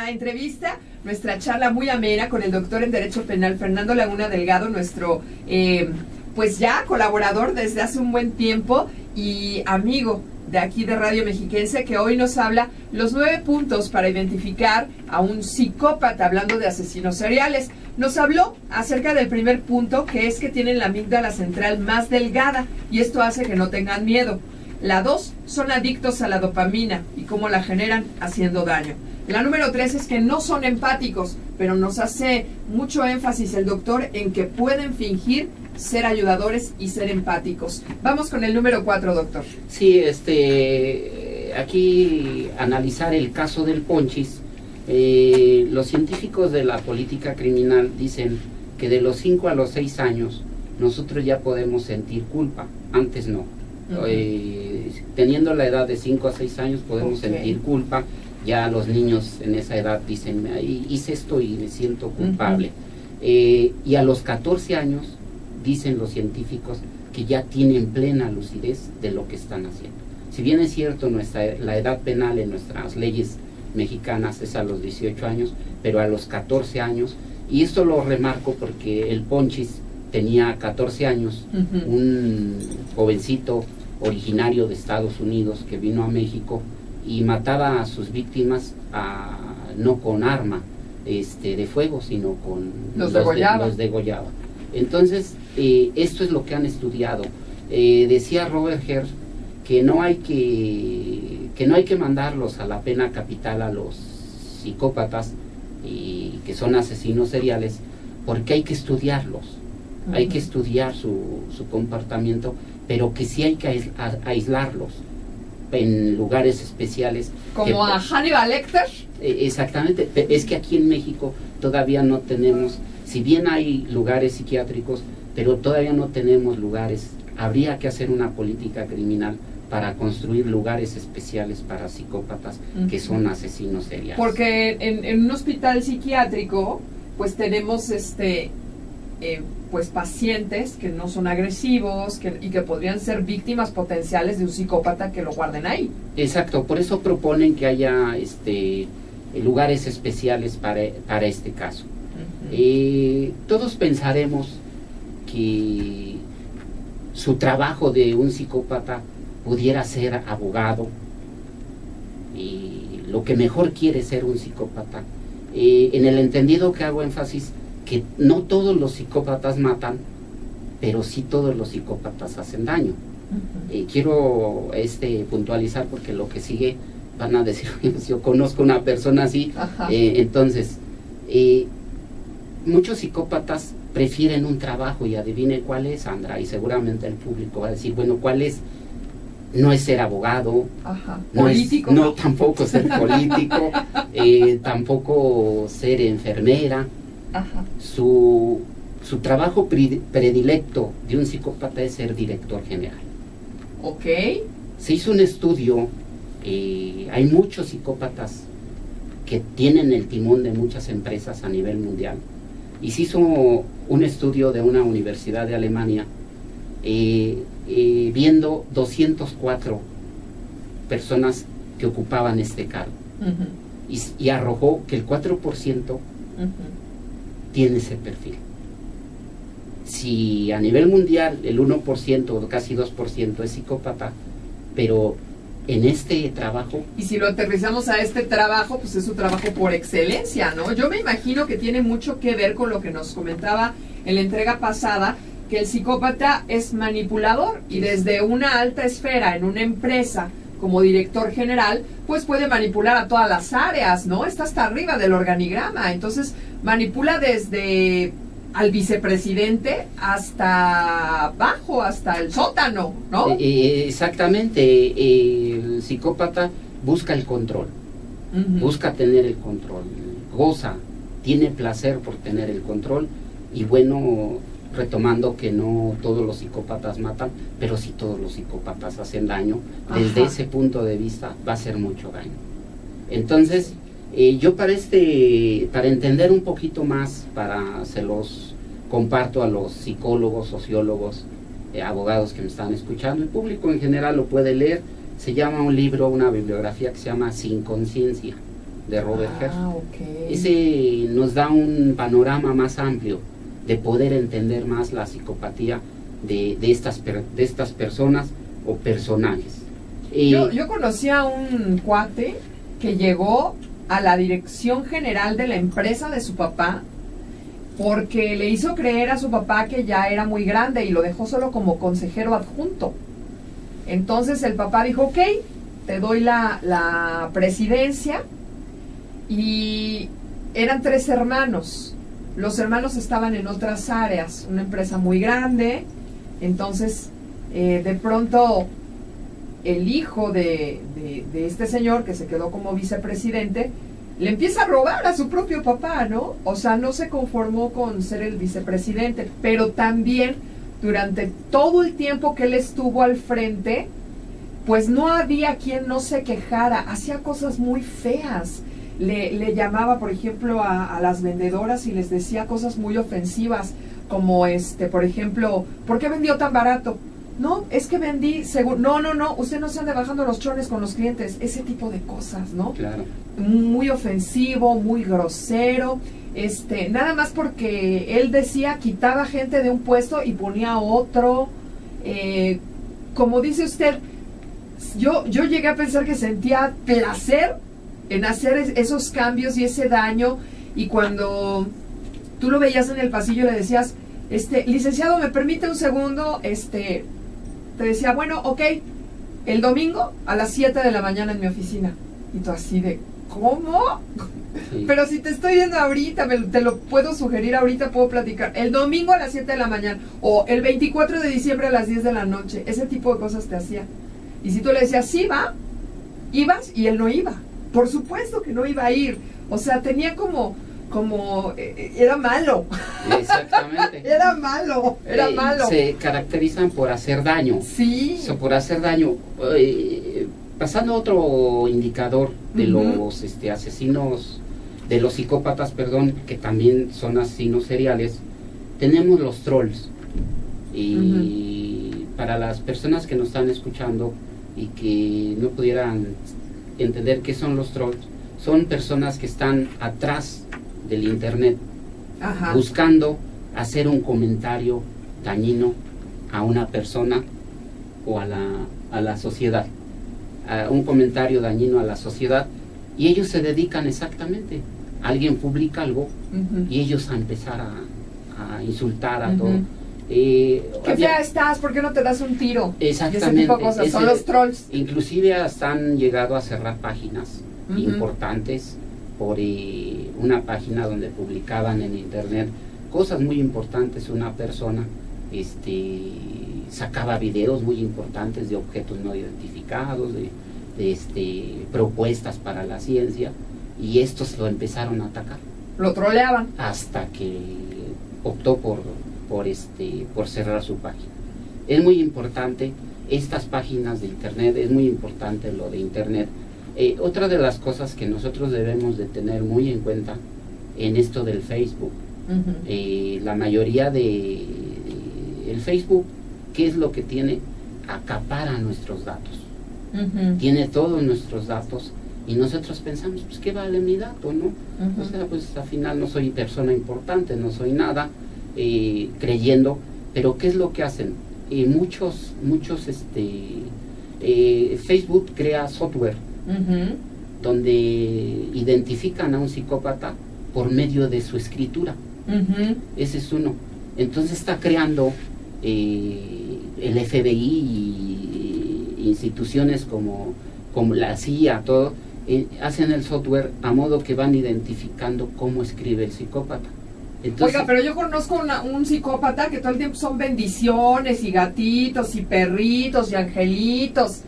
nuestra entrevista, nuestra charla muy amena con el doctor en Derecho Penal Fernando Laguna Delgado, nuestro pues ya colaborador desde hace un buen tiempo y amigo de aquí de Radio Mexiquense, que hoy nos habla los 9 puntos para identificar a un psicópata, hablando de asesinos seriales. Nos habló acerca del primer punto, que es que tienen la amígdala central más delgada y esto hace que no tengan miedo. La 2, son adictos a la dopamina y cómo la generan haciendo daño. La número 3 es que no son empáticos, pero nos hace mucho énfasis el doctor en que pueden fingir ser ayudadores y ser empáticos. Vamos con el número 4, doctor. Sí, aquí analizar el caso del Ponchis. Los científicos de la política criminal dicen que de los 5 a los 6 años nosotros ya podemos sentir culpa, antes no. Teniendo la edad de 5 a 6 años podemos sentir culpa. Ya los niños en esa edad dicen, hice esto y me siento culpable. Y a los 14 años dicen los científicos que ya tienen plena lucidez de lo que están haciendo. Si bien es cierto, la edad penal en nuestras leyes mexicanas es a los 18 años, pero a los 14 años, y esto lo remarco porque el Ponchis tenía 14 años, un jovencito originario de Estados Unidos que vino a México y mataba a sus víctimas no con arma de fuego, sino con los degollaba. Entonces, esto es lo que han estudiado. Decía Robert Herr que no hay que mandarlos a la pena capital a los psicópatas y que son asesinos seriales, porque hay que estudiarlos, hay que estudiar su comportamiento, pero que sí hay que aislarlos en lugares especiales. ¿Como a Hannibal Lecter? Exactamente, es que aquí en México todavía no tenemos, si bien hay lugares psiquiátricos, pero todavía no tenemos lugares. Habría que hacer una política criminal para construir lugares especiales para psicópatas que son asesinos seriales. Porque en un hospital psiquiátrico, pues tenemos pues pacientes que no son agresivos y que podrían ser víctimas potenciales de un psicópata que lo guarden ahí. Exacto, por eso proponen que haya lugares especiales para este caso. Todos pensaremos que su trabajo de un psicópata pudiera ser abogado, y lo que mejor quiere ser un psicópata, en el entendido que hago énfasis que no todos los psicópatas matan, pero sí todos los psicópatas hacen daño. Quiero puntualizar porque lo que sigue van a decir, yo conozco una persona así. Entonces muchos psicópatas prefieren un trabajo, y adivine cuál es, Sandra, y seguramente el público va a decir, bueno, ¿cuál es? No es ser abogado, político, tampoco ser político, tampoco ser enfermera. Su trabajo predilecto de un psicópata es ser director general. Se hizo un estudio, hay muchos psicópatas que tienen el timón de muchas empresas a nivel mundial, y se hizo un estudio de una universidad de Alemania, viendo 204 personas que ocupaban este cargo, y arrojó que el 4% tiene ese perfil. Si a nivel mundial el 1% o casi 2% es psicópata, pero en este trabajo... Y si lo aterrizamos a este trabajo, pues es su trabajo por excelencia, ¿no? Yo me imagino que tiene mucho que ver con lo que nos comentaba en la entrega pasada, que el psicópata es manipulador, y desde una alta esfera en una empresa como director general, pues puede manipular a todas las áreas, ¿no? Está hasta arriba del organigrama, entonces manipula desde al vicepresidente hasta abajo, hasta el sótano, ¿no? Exactamente, el psicópata busca el control, busca tener el control, goza, tiene placer por tener el control, y bueno, retomando que no todos los psicópatas matan, pero sí todos los psicópatas hacen daño. Desde ese punto de vista va a hacer mucho daño. Entonces, yo para entender un poquito más, se los comparto a los psicólogos, sociólogos, abogados que me están escuchando, el público en general lo puede leer. Se llama un libro, una bibliografía que se llama Sin Conciencia, de Robert Herz. Okay. Ese nos da un panorama más amplio de poder entender más la psicopatía de estas personas o personajes. Yo conocí a un cuate que llegó a la dirección general de la empresa de su papá porque le hizo creer a su papá que ya era muy grande y lo dejó solo como consejero adjunto. Entonces el papá dijo, ok, te doy la presidencia, y eran 3 hermanos. Los hermanos estaban en otras áreas, una empresa muy grande. Entonces de pronto el hijo de este señor que se quedó como vicepresidente le empieza a robar a su propio papá, ¿no? O sea, no se conformó con ser el vicepresidente, pero también durante todo el tiempo que él estuvo al frente, pues no había quien no se quejara, hacía cosas muy feas. Le llamaba, por ejemplo, a las vendedoras y les decía cosas muy ofensivas, como por ejemplo, ¿por qué vendió tan barato? No, es que vendí seguro. No, usted no se ande bajando los chones con los clientes. Ese tipo de cosas, ¿no? Claro. Muy ofensivo, muy grosero. Nada más porque él decía, quitaba gente de un puesto y ponía otro. Como dice usted, yo llegué a pensar que sentía placer en hacer esos cambios y ese daño. Y cuando tú lo veías en el pasillo le decías, licenciado, ¿me permite un segundo? Te decía, bueno, ok, el domingo a las 7 de la mañana en mi oficina. Y tú así de, ¿cómo? Sí. Pero si te estoy viendo ahorita, te lo puedo sugerir ahorita, puedo platicar. El domingo a las 7 de la mañana, o el 24 de diciembre a las 10 de la noche. Ese tipo de cosas te hacía. Y si tú le decías, sí, va, ibas, y él no iba. Por supuesto que no iba a ir. O sea, tenía como era malo. Exactamente. Era malo. Se caracterizan por hacer daño. Sí. Por hacer daño. Pasando a otro indicador de los asesinos, de los psicópatas, perdón, que también son asesinos seriales, tenemos los trolls. Y para las personas que nos están escuchando y que no pudieran entender qué son los trolls, son personas que están atrás del internet, ajá, buscando hacer un comentario dañino a una persona o a la sociedad, un comentario dañino a la sociedad, y ellos se dedican exactamente, alguien publica algo y ellos a empezar a insultar a todo. ¿Qué fea estás? ¿Por qué no te das un tiro? Exactamente. Y ese tipo de cosas, son los trolls. Inclusive hasta han llegado a cerrar páginas importantes por una página donde publicaban en internet cosas muy importantes. Una persona sacaba videos muy importantes de objetos no identificados, de propuestas para la ciencia, y estos lo empezaron a atacar. Lo troleaban. Hasta que optó por cerrar su página. Es muy importante estas páginas de internet, es muy importante lo de internet. Otra de las cosas que nosotros debemos de tener muy en cuenta en esto del Facebook, la mayoría el Facebook, ¿qué es lo que tiene? Acapara nuestros datos. Tiene todos nuestros datos, y nosotros pensamos, pues ¿qué vale mi dato, no? O sea, pues al final no soy persona importante, no soy nada, creyendo. Pero ¿qué es lo que hacen? Muchos Facebook crea software donde identifican a un psicópata por medio de su escritura. Ese es uno. Entonces está creando el FBI y instituciones como la CIA, todo, hacen el software a modo que van identificando cómo escribe el psicópata. Entonces, oiga, pero yo conozco un psicópata que todo el tiempo son bendiciones y gatitos y perritos y angelitos.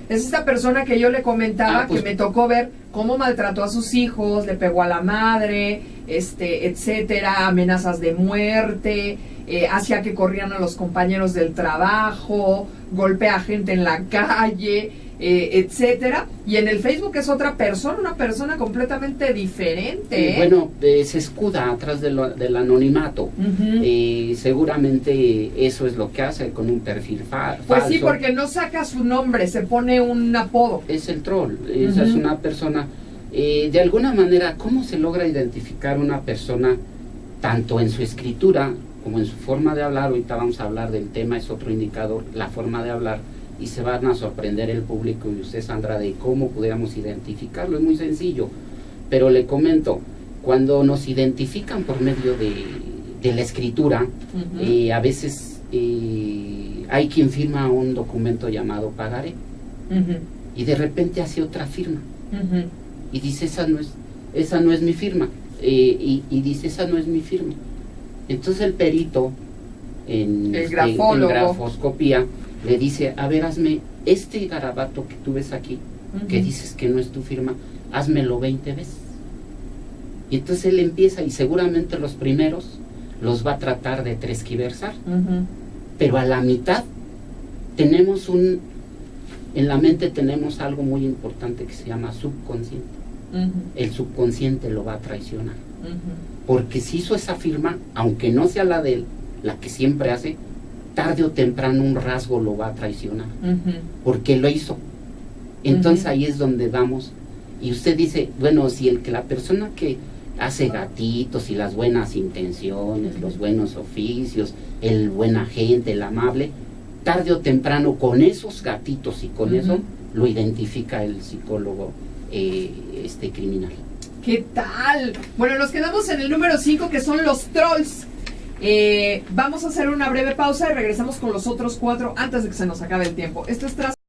Es esta persona que yo le comentaba, que me tocó ver cómo maltrató a sus hijos, le pegó a la madre, etcétera, amenazas de muerte, hacía que corrieran a los compañeros del trabajo, golpea a gente en la calle, etcétera. Y en el Facebook es otra persona, una persona completamente diferente. Bueno, se escuda atrás del anonimato. Seguramente eso es lo que hace con un perfil falso. Pues sí, porque no saca su nombre, se pone un apodo. Es el troll. Esa es una persona De alguna manera, ¿cómo se logra identificar una persona tanto en su escritura como en su forma de hablar? Ahorita vamos a hablar del tema, es otro indicador, la forma de hablar, y se van a sorprender el público y usted, Sandra, de cómo pudiéramos identificarlo. Es muy sencillo, pero le comento, cuando nos identifican por medio de la escritura, a veces hay quien firma un documento llamado pagaré, y de repente hace otra firma, y dice, esa no es mi firma, y dice, esa no es mi firma. Entonces el perito en grafoscopía le dice, a ver, hazme este garabato que tú ves aquí, que dices que no es tu firma, házmelo 20 veces. Y entonces él empieza, y seguramente los primeros los va a tratar de transquiversar, pero a la mitad tenemos en la mente tenemos algo muy importante que se llama subconsciente. El subconsciente lo va a traicionar, porque si hizo esa firma, aunque no sea la de él, la que siempre hace, tarde o temprano un rasgo lo va a traicionar, porque lo hizo. Entonces ahí es donde vamos, y usted dice, bueno, si la persona que hace gatitos y las buenas intenciones, los buenos oficios, el buen agente, el amable, tarde o temprano con esos gatitos y con eso lo identifica el psicólogo criminal. ¿Qué tal? Bueno, nos quedamos en el número 5, que son los trolls. Vamos a hacer una breve pausa y regresamos con los otros 4 antes de que se nos acabe el tiempo. Esto es